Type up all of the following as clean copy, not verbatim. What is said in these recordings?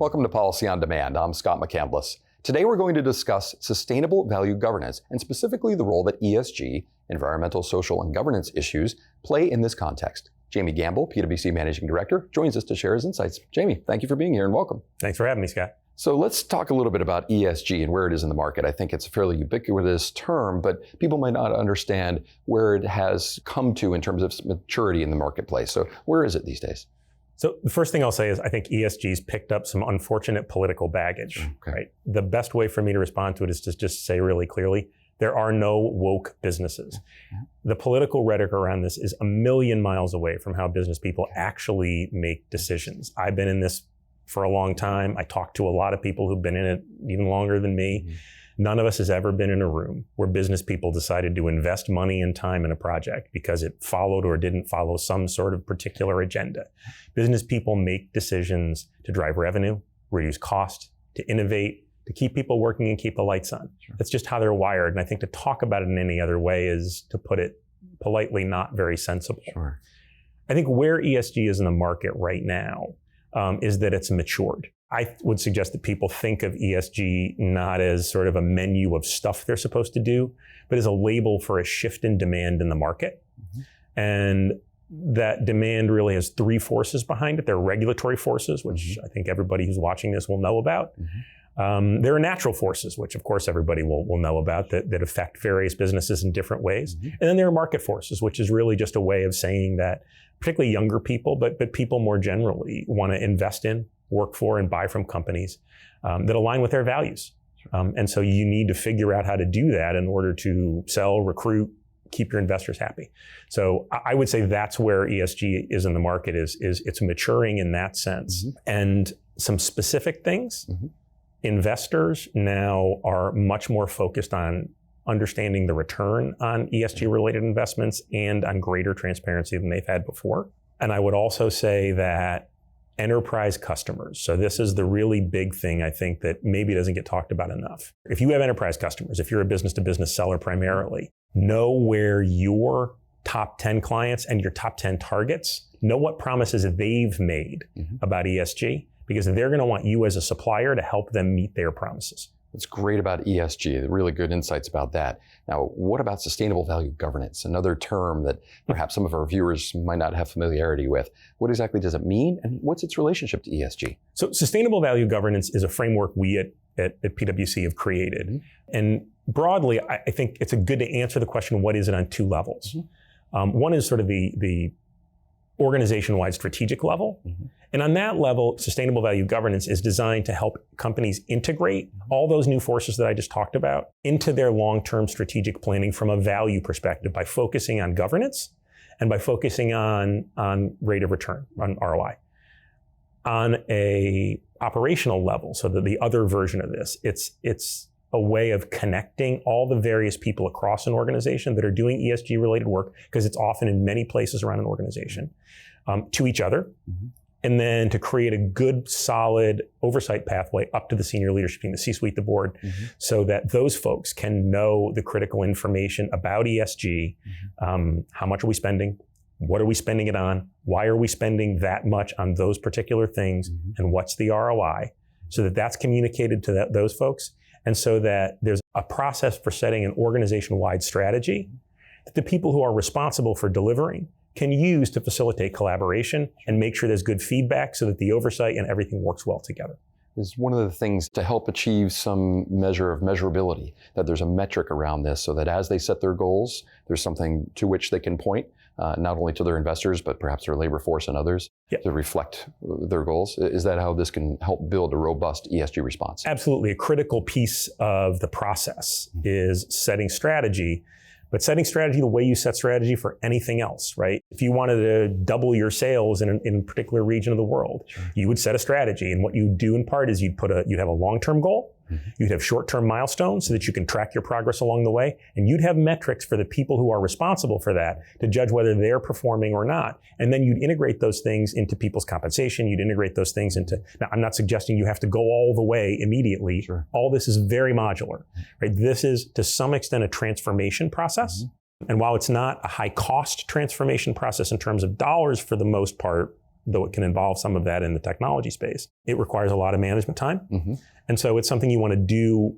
Welcome to Policy on Demand. I'm Scott McCandless. Today we're going to discuss sustainable value governance and specifically the role that ESG, environmental, social, and governance issues, play in this context. Jamie Gamble, PwC Managing Director, joins us to share his insights. Jamie, thank you for being here and welcome. Thanks for having me, Scott. So let's talk a little bit about ESG and where it is in the market. I think it's a fairly ubiquitous term, but people might not understand where it has come to in terms of maturity in the marketplace. So where is it these days? So the first thing I'll say is I think ESG's picked up some unfortunate political baggage. Okay. Right? The best way for me to respond to it is to just say really clearly, there are no woke businesses. The political rhetoric around this is a million miles away from how business people actually make decisions. I've been in this for a long time. I talk to a lot of people who've been in it even longer than me. None of us has ever been in a room where business people decided to invest money and time in a project because it followed or didn't follow some sort of particular agenda. Business people make decisions to drive revenue, reduce cost, to innovate, to keep people working and keep the lights on. Sure. That's just how they're wired. And I think to talk about it in any other way is, to put it politely, not very sensible. Sure. I think where ESG is in the market right now is that it's matured. I would suggest that people think of ESG not as sort of a menu of stuff they're supposed to do, but as a label for a shift in demand in the market. And that demand really has three forces behind it. There are regulatory forces, which I think everybody who's watching this will know about. There are natural forces, which of course everybody will know about, that affect various businesses in different ways. And then there are market forces, which is really just a way of saying that particularly younger people, but people more generally want to invest in, work for, and buy from companies that align with their values. And so you need to figure out how to do that in order to sell, recruit, keep your investors happy. So I would say that's where ESG is in the market, is it's maturing in that sense. And some specific things, investors now are much more focused on understanding the return on ESG related investments and on greater transparency than they've had before. And I would also say that enterprise customers. So this is the really big thing I think that maybe doesn't get talked about enough. If you have enterprise customers, if you're a business to business seller primarily, know where your top 10 clients and your top 10 targets, know what promises they've made about ESG, because they're going to want you as a supplier to help them meet their promises. That's great about ESG, really good insights about that. Now, what about sustainable value governance? Another term that perhaps some of our viewers might not have familiarity with. What exactly does it mean, and what's its relationship to ESG? So sustainable value governance is a framework we at PwC have created. And broadly, I think it's good to answer the question, what is it, on two levels. One is sort of the organization-wide strategic level. And on that level, sustainable value governance is designed to help companies integrate all those new forces that I just talked about into their long-term strategic planning from a value perspective by focusing on governance and by focusing on rate of return, on ROI. On a operational level, so that the other version of this, it's a way of connecting all the various people across an organization that are doing ESG related work, because it's often in many places around an organization, to each other. And then to create a good, solid oversight pathway up to the senior leadership team, the C-suite, the board, so that those folks can know the critical information about ESG. How much are we spending? What are we spending it on? Why are we spending that much on those particular things? And what's the ROI? So that that's communicated to those folks. And so that there's a process for setting an organization-wide strategy that the people who are responsible for delivering can use to facilitate collaboration and make sure there's good feedback so that the oversight and everything works well together. Is one of the things to help achieve some measure of measurability, that there's a metric around this so that as they set their goals, there's something to which they can point, not only to their investors, but perhaps their labor force and others to reflect their goals. Is that how this can help build a robust ESG response? Absolutely. A critical piece of the process is setting strategy. But setting strategy the way you set strategy for anything else, right? If you wanted to double your sales in a particular region of the world, you would set a strategy. And what you do in part is you'd have a long-term goal. You'd have short-term milestones so that you can track your progress along the way. And you'd have metrics for the people who are responsible for that to judge whether they're performing or not. And then you'd integrate those things into people's compensation. You'd integrate those things into, now I'm not suggesting you have to go all the way immediately. All this is very modular, right? This is to some extent a transformation process. And while it's not a high cost transformation process in terms of dollars for the most part, though it can involve some of that in the technology space. It requires a lot of management time. Mm-hmm. And so it's something you want to do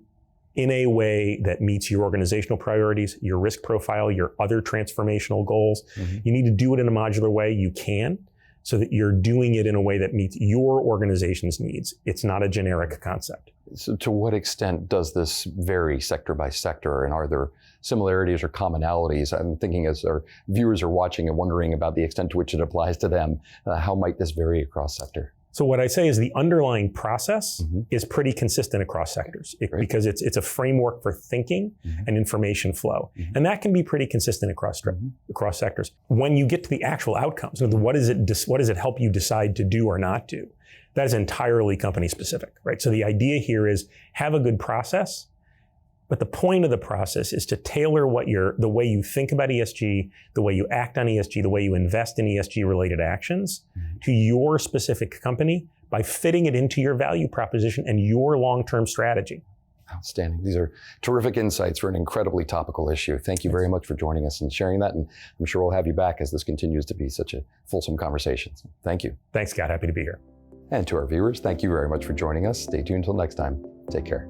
in a way that meets your organizational priorities, your risk profile, your other transformational goals. Mm-hmm. You need to do it in a modular way. You can, so that you're doing it in a way that meets your organization's needs. It's not a generic concept. So to what extent does this vary sector by sector, and are there similarities or commonalities? I'm thinking as our viewers are watching and wondering about the extent to which it applies to them, how might this vary across sector? So what I say is the underlying process is pretty consistent across sectors because it's a framework for thinking and information flow. And that can be pretty consistent across sectors. When you get to the actual outcomes, what does it help you decide to do or not do? That is entirely company specific, right? So the idea here is have a good process, but the point of the process is to tailor the way you think about ESG, the way you act on ESG, the way you invest in ESG related actions to your specific company by fitting it into your value proposition and your long-term strategy. Outstanding. These are terrific insights for an incredibly topical issue. Thank you very much for joining us and sharing that. And I'm sure we'll have you back as this continues to be such a fulsome conversation. So thank you. Thanks, Scott. Happy to be here. And to our viewers, thank you very much for joining us. Stay tuned until next time. Take care.